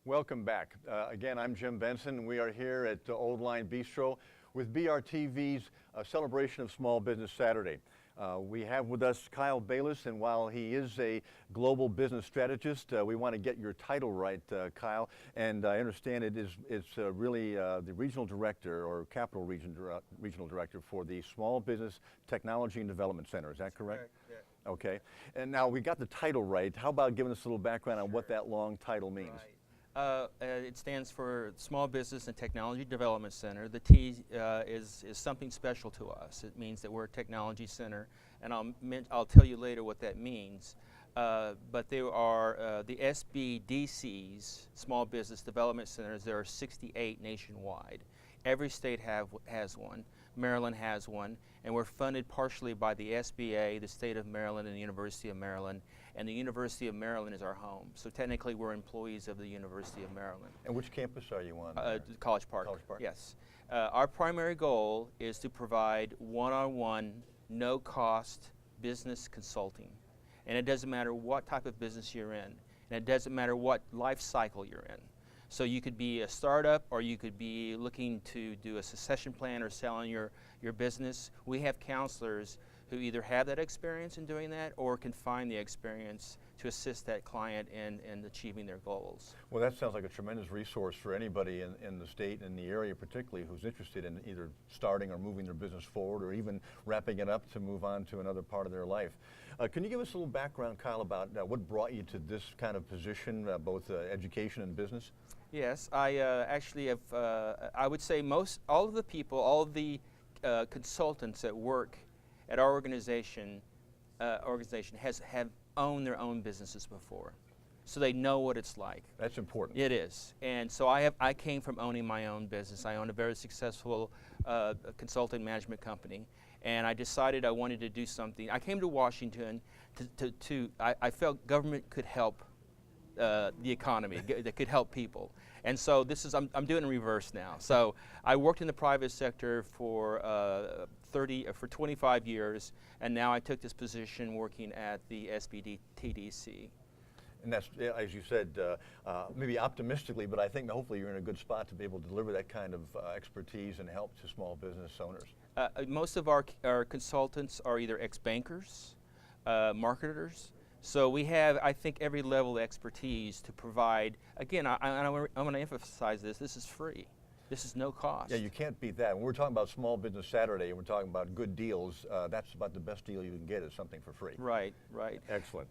Welcome back. Again, I'm Jim Benson, and we are here at Old Line Bistro with BRTV's celebration of Small Business Saturday. We have with us Kyle Bayliss, and while he is a global business strategist, we want to get your title right, Kyle. And I understand it's really the regional director or capital regional director for the Small Business Technology and Development Center. Is that correct? Yeah. Okay. And now we got the title right. How about giving us a little background on what that long title means? Right. It stands for Small Business and Technology Development Center. The T is something special to us. It means that we're a technology center, and I'll tell you later what that means. But there are the SBDCs, Small Business Development Centers. There are 68 nationwide. Every state has one. Maryland has one, and we're funded partially by the SBA, the state of Maryland, and the University of Maryland. And the University of Maryland is our home. So technically we're employees of the University of Maryland. And which campus are you on? College Park. College Park? Yes. Our primary goal is to provide one-on-one, no-cost business consulting. And it doesn't matter what type of business you're in, and it doesn't matter what life cycle you're in. So you could be a startup, or you could be looking to do a succession plan or selling your business. We have counselors who either have that experience in doing that or can find the experience to assist that client in achieving their goals. Well, that sounds like a tremendous resource for anybody in the state and the area particularly who's interested in either starting or moving their business forward or even wrapping it up to move on to another part of their life. Can you give us a little background, Kyle, about what brought you to this kind of position, both education and business? Yes, I actually have, I would say all of the consultants that work at our organization have owned their own businesses before, so they know what it's like. That's important. It is, and so I came from owning my own business. I owned a very successful consulting management company, and I decided I wanted to do something. I came to Washington I felt government could help the economy, that could help people. And so I'm doing it in reverse now. So I worked in the private sector for 25 years, and now I took this position working at the SBTDC. And that's, as you said, maybe optimistically, but I think hopefully you're in a good spot to be able to deliver that kind of expertise and help to small business owners. Most of our consultants are either ex-bankers, marketers. So we have, I think, every level of expertise to provide. Again, I want to emphasize this is free. This is no cost. Yeah, you can't beat that. When we're talking about Small Business Saturday and we're talking about good deals, that's about the best deal you can get is something for free. Right. Excellent.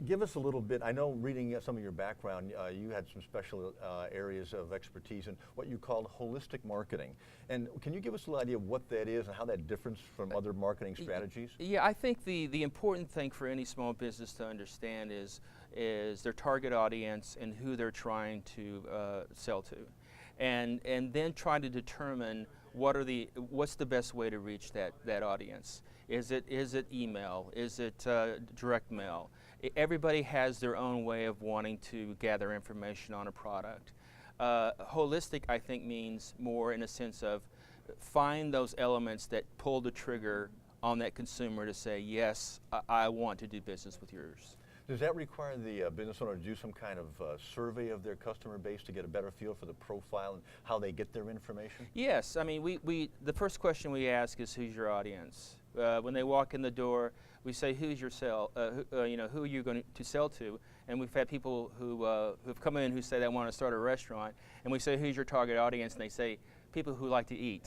Give us a little bit, I know reading some of your background, you had some special areas of expertise in what you called holistic marketing. And can you give us a little idea of what that is and how that differs from other marketing strategies? Yeah, I think the important thing for any small business to understand is their target audience and who they're trying to sell to. And then try to determine what's the best way to reach that audience. Is it email? Is it direct mail? Everybody has their own way of wanting to gather information on a product. Holistic, I think, means more in a sense of find those elements that pull the trigger on that consumer to say, yes, I want to do business with yours. Does that require the business owner to do some kind of survey of their customer base to get a better feel for the profile and how they get their information? Yes, I mean, the first question we ask is, who's your audience? When they walk in the door, we say, who's your who are you going to sell to? And we've had people who've come in who say they want to start a restaurant, and we say, who's your target audience? And they say, people who like to eat.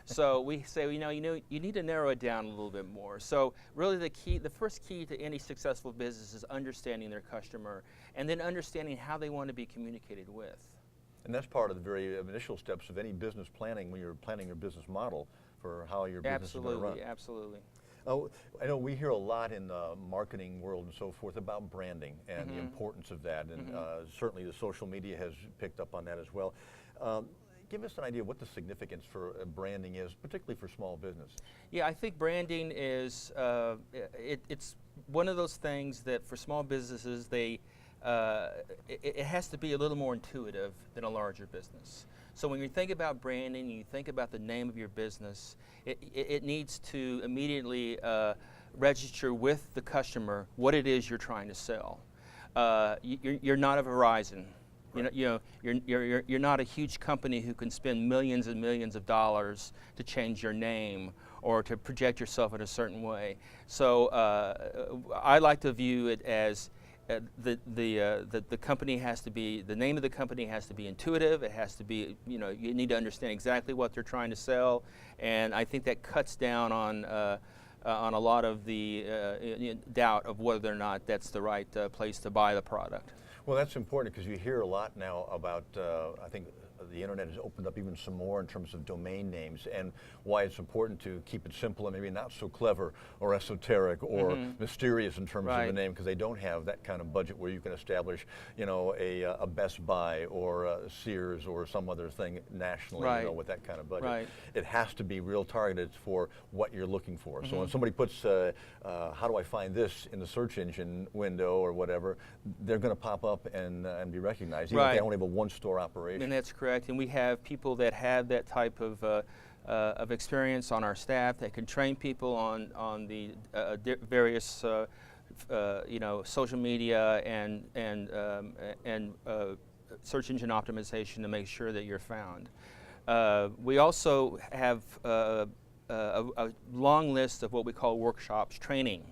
So we say, you need to narrow it down a little bit more. So really the first key to any successful business is understanding their customer and then understanding how they want to be communicated with. And that's part of the very initial steps of any business planning when you're planning your business model for how your business is going to run. Absolutely. Oh, I know we hear a lot in the marketing world and so forth about branding and the importance of that, and certainly the social media has picked up on that as well. Give us an idea of what the significance for branding is, particularly for small business. Yeah, I think branding is, it's one of those things that for small businesses, it has to be a little more intuitive than a larger business. So when you think about branding, you think about the name of your business, it needs to immediately register with the customer what it is you're trying to sell. You're not a Verizon. You're not a huge company who can spend millions and millions of dollars to change your name or to project yourself in a certain way. So I like to view it as the company has to be, the name of the company has to be intuitive. It has to be, you need to understand exactly what they're trying to sell, and I think that cuts down on a lot of the doubt of whether or not that's the right place to buy the product. Well, that's important because you hear a lot now about, I think the internet has opened up even some more in terms of domain names and why it's important to keep it simple and maybe not so clever or esoteric or mysterious in terms of the name, because they don't have that kind of budget where you can establish, a Best Buy or a Sears or some other thing nationally, with that kind of budget. It has to be real targeted for what you're looking for. So when somebody puts, how do I find this in the search engine window or whatever, they're going to pop up and be recognized, even if they only have a one-store operation. And that's correct. And we have people that have that type of experience on our staff that can train people on the various social media and search engine optimization to make sure that you're found. We also have a long list of what we call workshops, training,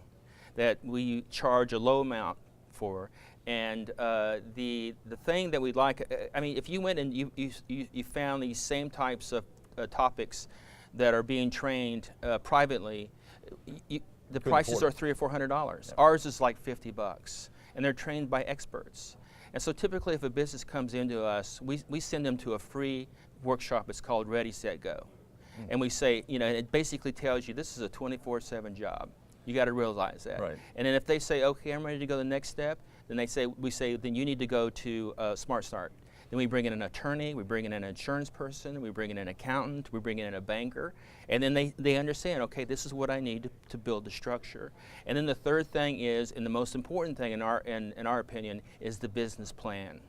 that we charge a low amount for. And the thing that we'd like, if you went and you found these same types of topics that are being trained privately, the prices are $300 or $400. Ours is like $50, and they're trained by experts. And so typically if a business comes into us, we send them to a free workshop. It's called Ready, Set, Go. And we say, it basically tells you this is a 24/7 job. You got to realize that. And then if they say, okay, I'm ready to go to the next step, then we say, then you need to go to Smart Start. Then we bring in an attorney, we bring in an insurance person, we bring in an accountant, we bring in a banker, and then they understand, okay, this is what I need to build the structure. And then the third thing is, and the most important thing in our opinion, is the business plan.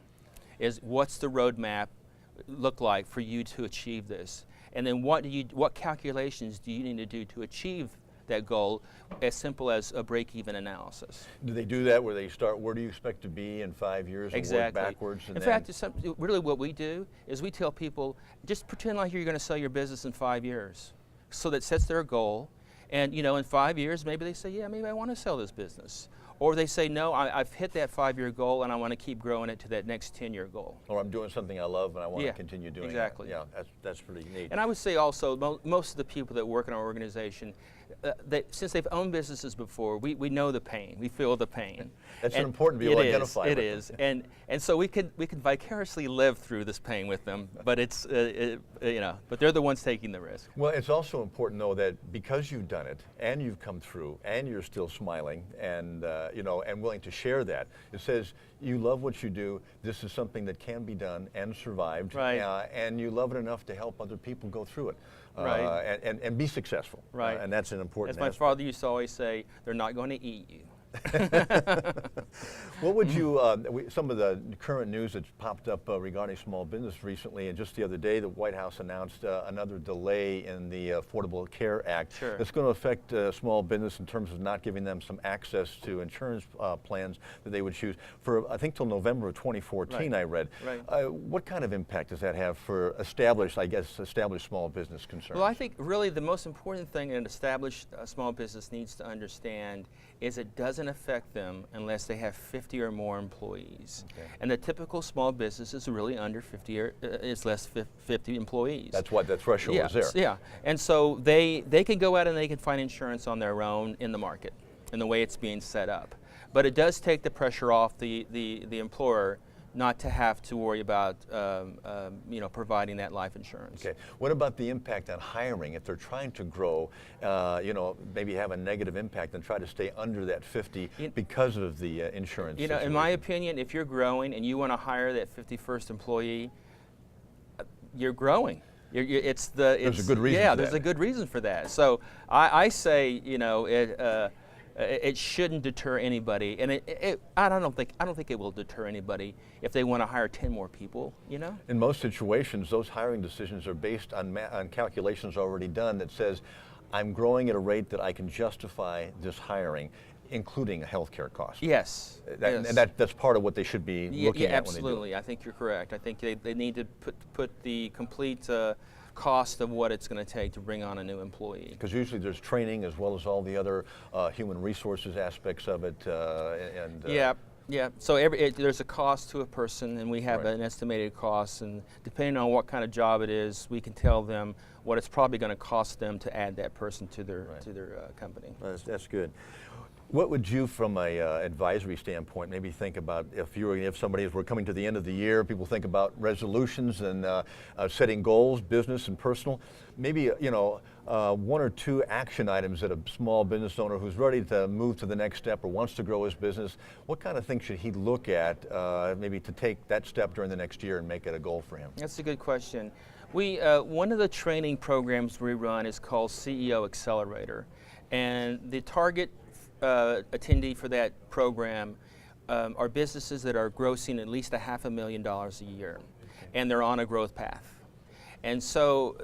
Is what's the roadmap look like for you to achieve this? And then what calculations do you need to do to achieve that goal, as simple as a break-even analysis. Do they do that where they start, where do you expect to be in 5 years and work backwards? And in fact, really what we do is we tell people, just pretend like you're going to sell your business in 5 years. So that sets their goal, and in 5 years, maybe they say, yeah, maybe I want to sell this business. Or they say, no, I've hit that 5-year goal and I want to keep growing it to that next 10-year goal. Or I'm doing something I love and I want to continue doing it. Yeah, that's pretty neat. And I would say also, most of the people that work in our organization, since they've owned businesses before, we know the pain, we feel the pain. That's important to be able to identify with. It is, and so we can vicariously live through this pain with them, but it's, but they're the ones taking the risk. Well, it's also important though that because you've done it and you've come through and you're still smiling and and willing to share that, it says you love what you do. This is something that can be done and survived, and you love it enough to help other people go through it, and be successful. And that's an important aspect. As my father used to always say, they're not going to eat you. What would you, some of the current news that's popped up regarding small business recently, and just the other day the White House announced another delay in the Affordable Care Act. That's going to affect small business in terms of not giving them some access to insurance plans that they would choose for, I think, till November of 2014, I read. What kind of impact does that have for established small business concerns? Well, I think really the most important thing an established small business needs to understand is it doesn't affect them unless they have 50 or more employees. And the typical small business is really under 50 or is less 50 employees. That's what the threshold is there. Yeah, and so they can go out and they can find insurance on their own in the market, in the way it's being set up. But it does take the pressure off the employer not to have to worry about providing that life insurance. Okay. What about the impact on hiring? If they're trying to grow, maybe have a negative impact and try to stay under that 50 because of the insurance situation. In my opinion, if you're growing and you want to hire that 51st employee, you're growing. There's a good reason. Yeah, there's a good reason for that. So I say, it shouldn't deter anybody, and I don't think it will deter anybody if they want to hire 10 more people. In most situations, those hiring decisions are based on calculations already done that says, I'm growing at a rate that I can justify this hiring. including a healthcare cost. Yes. And that's part of what they should be looking at when they do it. Absolutely. I think you're correct. I think they need to put the complete cost of what it's going to take to bring on a new employee. Because usually there's training as well as all the other human resources aspects of it. Yeah. So there's a cost to a person, and we have an estimated cost, and depending on what kind of job it is, we can tell them what it's probably going to cost them to add that person to their company. That's good. What would you, from a advisory standpoint, maybe think about if somebody, as we're coming to the end of the year, people think about resolutions and setting goals, business and personal. Maybe one or two action items that a small business owner who's ready to move to the next step or wants to grow his business, what kind of things should he look at maybe to take that step during the next year and make it a goal for him? That's a good question. One of the training programs we run is called CEO Accelerator, and the target attendee for that program are businesses that are grossing at least $500,000 a year, and they're on a growth path. And so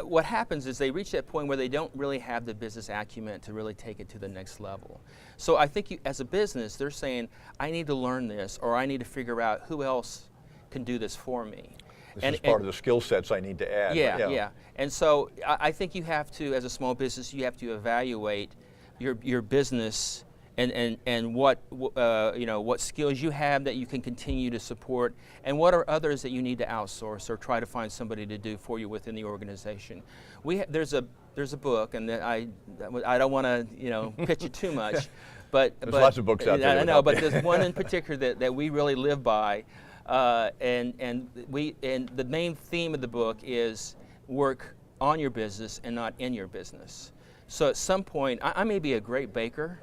what happens is they reach that point where they don't really have the business acumen to really take it to the next level. So I think as a business, they're saying, I need to learn this, or I need to figure out who else can do this for me. This is part of the skill sets I need to add. Yeah. And so I think you have to, as a small business, you have to evaluate your business and what what skills you have that you can continue to support, and what are others that you need to outsource or try to find somebody to do for you within the organization. There's a book, and I don't want to pitch it too much, but there's lots of books out there. I know, but there's one in particular that we really live by, and the main theme of the book is work on your business and not in your business. So at some point, I may be a great baker,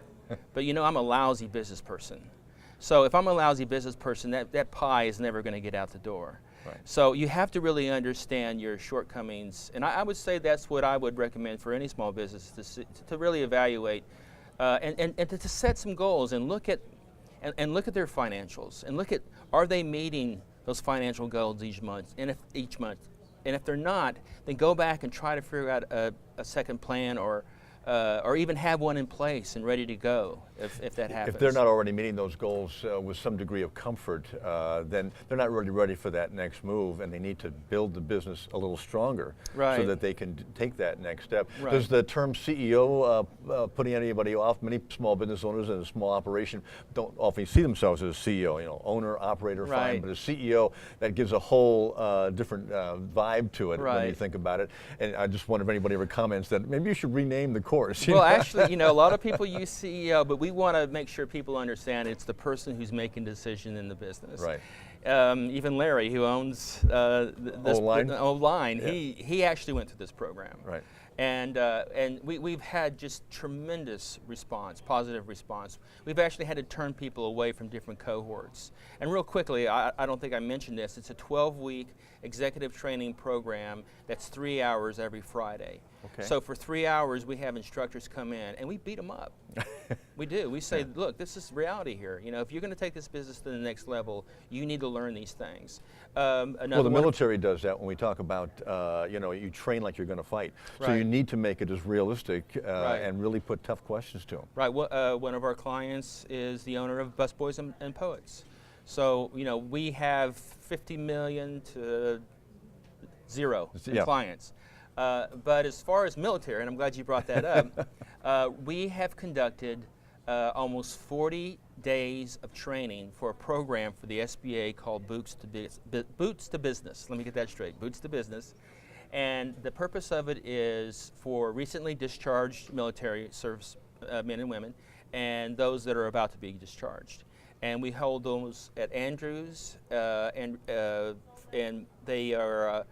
but I'm a lousy business person. So if I'm a lousy business person, that pie is never going to get out the door. Right. So you have to really understand your shortcomings, and I would say that's what I would recommend for any small business, to really evaluate and to set some goals and look at their financials and look at, are they meeting those financial goals each month? And if they're not, then go back and try to figure out a second plan, or even have one in place and ready to go if that happens. If they're not already meeting those goals with some degree of comfort, then they're not really ready for that next move, and they need to build the business a little stronger so that they can take that next step. Right. Does the term CEO putting anybody off? Many small business owners in a small operation don't often see themselves as a CEO, owner, operator, fine, but a CEO, that gives a whole different vibe to it when you think about it. And I just wonder if anybody ever comments that maybe you should rename the course. Well, actually, a lot of people use CEO, but we want to make sure people understand it's the person who's making the decision in the business. Right. Even Larry, who owns this Line, he actually went through this program. Right. And we've had just tremendous response, positive response. We've actually had to turn people away from different cohorts. And real quickly, I don't think I mentioned this, it's a 12-week executive training program that's 3 hours every Friday. Okay. So for 3 hours, we have instructors come in, and we beat them up. We do. We say, look, this is reality here. If you're going to take this business to the next level, you need to learn these things. Well, the military does that when we talk about, you train like you're going to fight. So you need to make it as realistic and really put tough questions to them. Right. One of our clients is the owner of Busboys and Poets. So, we have 50 million to 0 in clients. But as far as military, and I'm glad you brought that up, we have conducted almost 40 days of training for a program for the SBA called Boots to Business. Let me get that straight, Boots to Business. And the purpose of it is for recently discharged military service men and women, and those that are about to be discharged. And we hold those at Andrews, and they are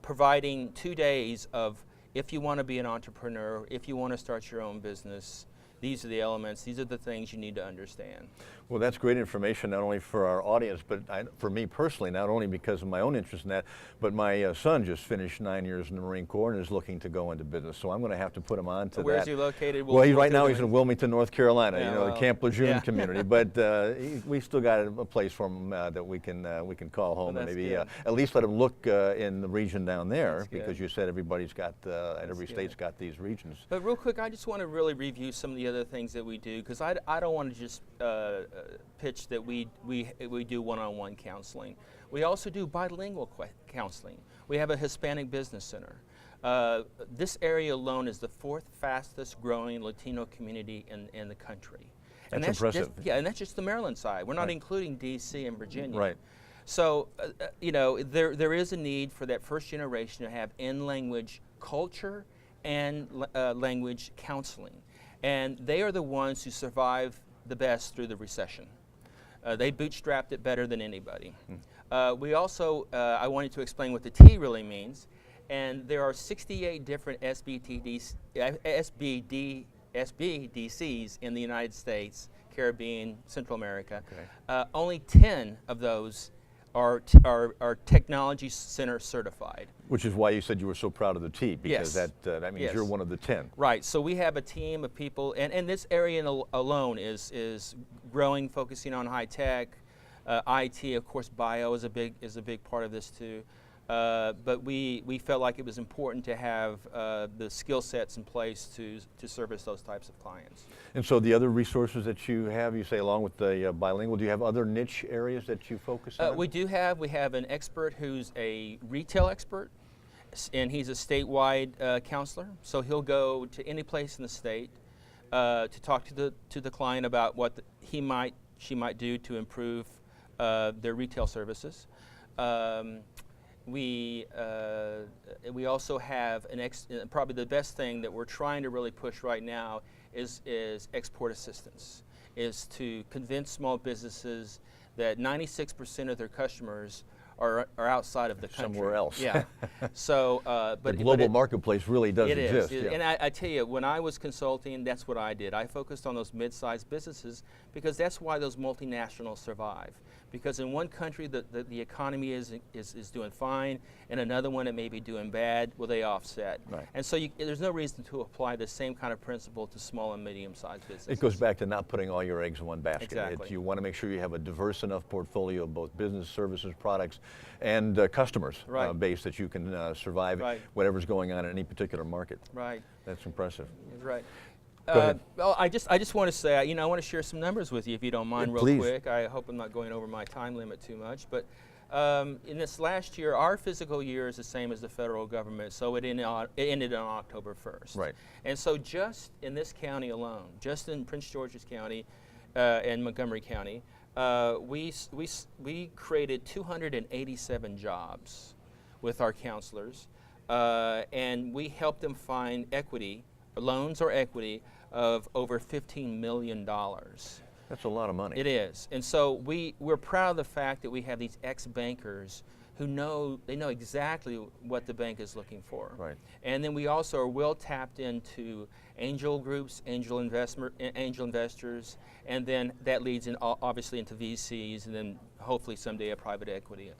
providing 2 days of, if you want to be an entrepreneur, if you want to start your own business, these are the elements, these are the things you need to understand. Well, that's great information, not only for our audience, but for me personally, not only because of my own interest in that, but my son just finished 9 years in the Marine Corps and is looking to go into business. So I'm going to have to put him on to that. Where is he located? Well, right now he's in Wilmington, North Carolina, Yeah, you know, the Camp Lejeune yeah. community. But we still got a place for him that we can call home, and maybe at least let him look in the region down there, because you said everybody's got, every state's got these regions. But real quick, I just want to really review some of the other things that we do, because I don't want to just pitch that we do one-on-one counseling. We also do bilingual counseling. We have a Hispanic business center. This area alone is the 4th fastest growing Latino community in the country. That's impressive. And that's just the Maryland side. We're not including DC and Virginia. Right. So, you know, there is a need for that first generation to have in-language culture and language counseling. And they are the ones who survive the best through the recession. They bootstrapped it better than anybody. We also, I wanted to explain what the T really means. And there are 68 different SBDCs in the United States, Caribbean, Central America. Okay. Only 10 of those are Technology Center certified. Which is why you said you were so proud of the T, because that means you're one of the 10. Right, so we have a team of people, and this area alone is growing, focusing on high tech, IT, of course bio is a big part of this too. But we felt like it was important to have the skill sets in place to service those types of clients. And so the other resources that you have, you say along with the bilingual, do you have other niche areas that you focus on? We have an expert who's a retail expert, and he's a statewide counselor. So he'll go to any place in the state to talk to the client about what she might do to improve their retail services. We also have probably the best thing that we're trying to really push right now is export assistance, is to convince small businesses that 96% of their customers are outside of the country. Somewhere else. Yeah. So, but the global marketplace really does exist. It is. And I tell you, when I was consulting, that's what I did. I focused on those mid-sized businesses because that's why those multinationals survive. Because in one country the economy is doing fine, and another one it may be doing bad. Well, they offset. Right. And so there's no reason to apply the same kind of principle to small and medium-sized businesses. It goes back to not putting all your eggs in one basket. Exactly. You want to make sure you have a diverse enough portfolio of both business, services, products, and customers base that you can survive whatever's going on in any particular market. Right. That's impressive. Right. Well, I just want to say, you know, I want to share some numbers with you, if you don't mind, real quick. I hope I'm not going over my time limit too much. But in this last year, our fiscal year is the same as the federal government, so it ended on October 1st. Right. And so just in this county alone, just in Prince George's County and Montgomery County, we created 287 jobs with our counselors, and we helped them find equity, loans or equity, of over $15 million. That's a lot of money. It is. And so we're proud of the fact that we have these ex-bankers who know exactly what the bank is looking for. Right. And then we also are well tapped into angel groups, angel investors, and then that leads in obviously into VCs, and then hopefully someday a private equity.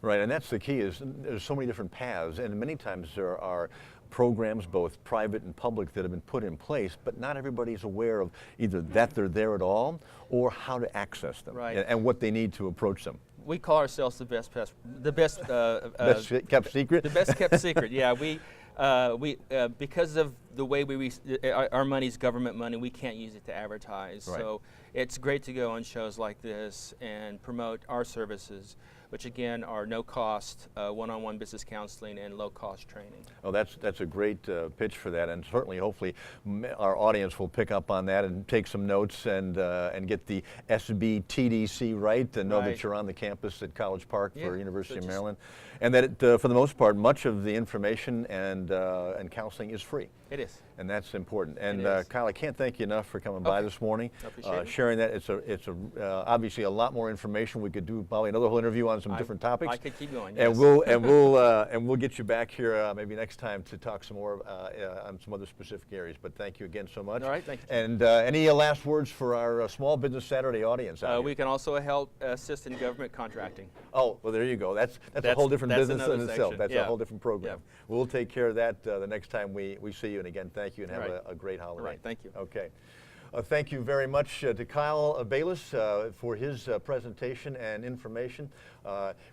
Right, and that's the key, is there's so many different paths, and many times there are programs, both private and public, that have been put in place, but not everybody's aware of either that they're there at all or how to access them, and what they need to approach them. We call ourselves the best kept secret. The best kept secret. Yeah, because of the way our money's government money, we can't use it to advertise. Right. So it's great to go on shows like this and promote our services, which again are no cost one-on-one business counseling and low cost training. Oh, that's a great pitch for that, and certainly hopefully our audience will pick up on that and take some notes and get the SBTDC right, and know that you're on the campus at College Park for University of Maryland, and that for the most part much of the information and counseling is free. It is. Yes. And that's important. And It is. Kyle, I can't thank you enough for coming by this morning, I appreciate it. sharing that. It's obviously a lot more information. We could do probably another whole interview on some different topics. I could keep going. And yes. we'll get you back here maybe next time to talk some more on some other specific areas. But thank you again so much. All right, thank you. And any last words for our Small Business Saturday audience? Out here? We can also help assist in government contracting. Oh, well, there you go. That's a whole different business in another itself. section. That's a whole different program. Yeah. We'll take care of that the next time we see you. And again, thank you, and have All right. a great holiday. All right, thank you. Okay. Thank you very much to Kyle Bayliss for his presentation and information.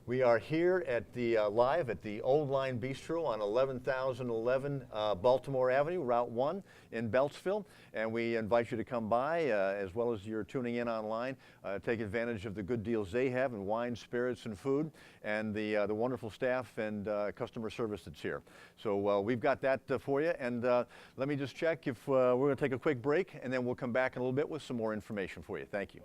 We are here at the live at the Old Line Bistro on 11,011 Baltimore Avenue, Route 1 in Beltsville, and we invite you to come by as well as you're tuning in online. Take advantage of the good deals they have in wine, spirits, and food, and the wonderful staff and customer service that's here. So we've got that for you, and let me just check if we're going to take a quick break, and then we'll come back in a little bit with some more information for you. Thank you.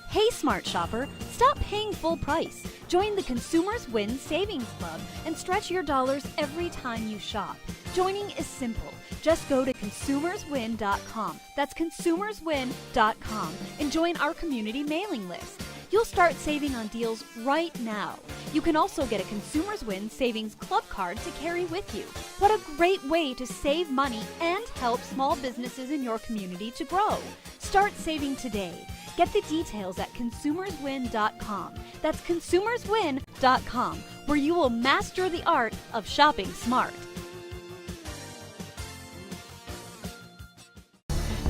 Hey smart shopper, stop paying full price. Join the Consumers Win Savings Club and stretch your dollars every time you shop. Joining is simple. Just go to consumerswin.com. That's consumerswin.com and join our community mailing list. You'll start saving on deals right now. You can also get a Consumers Win Savings Club card to carry with you. What a great way to save money and help small businesses in your community to grow. Start saving today. Get the details at consumerswin.com. That's consumerswin.com, where you will master the art of shopping smart.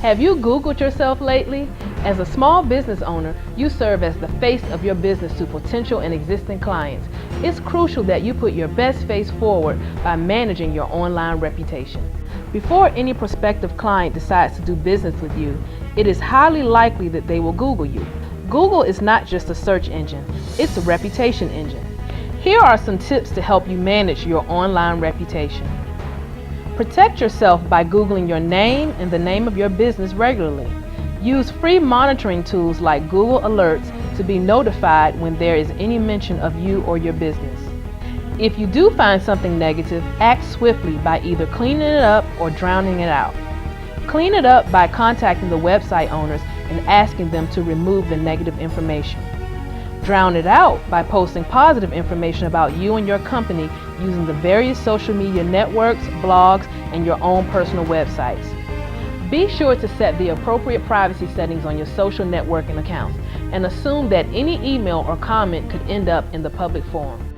Have you Googled yourself lately? As a small business owner, you serve as the face of your business to potential and existing clients. It's crucial that you put your best face forward by managing your online reputation. Before any prospective client decides to do business with you, it is highly likely that they will Google you. Google is not just a search engine, it's a reputation engine. Here are some tips to help you manage your online reputation. Protect yourself by Googling your name and the name of your business regularly. Use free monitoring tools like Google Alerts to be notified when there is any mention of you or your business. If you do find something negative, act swiftly by either cleaning it up or drowning it out. Clean it up by contacting the website owners and asking them to remove the negative information. Drown it out by posting positive information about you and your company using the various social media networks, blogs, and your own personal websites. Be sure to set the appropriate privacy settings on your social networking accounts and assume that any email or comment could end up in the public forum.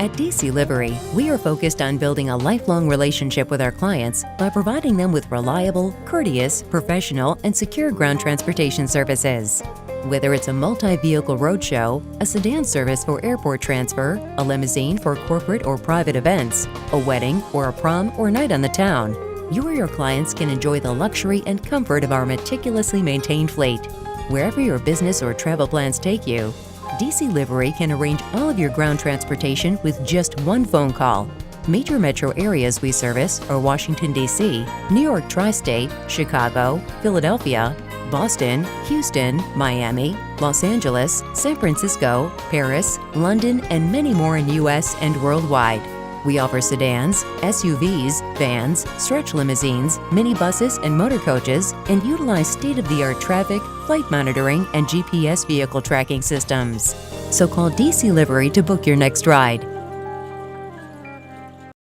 At DC Livery, we are focused on building a lifelong relationship with our clients by providing them with reliable, courteous, professional, and secure ground transportation services. Whether it's a multi-vehicle roadshow, a sedan service for airport transfer, a limousine for corporate or private events, a wedding, or a prom or night on the town, you or your clients can enjoy the luxury and comfort of our meticulously maintained fleet. Wherever your business or travel plans take you, DC Livery can arrange all of your ground transportation with just one phone call. Major metro areas we service are Washington, D.C., New York Tri-State, Chicago, Philadelphia, Boston, Houston, Miami, Los Angeles, San Francisco, Paris, London, and many more in U.S. and worldwide. We offer sedans, SUVs, vans, stretch limousines, minibuses, and motor coaches, and utilize state-of-the-art traffic, flight monitoring, and GPS vehicle tracking systems. So call DC Livery to book your next ride.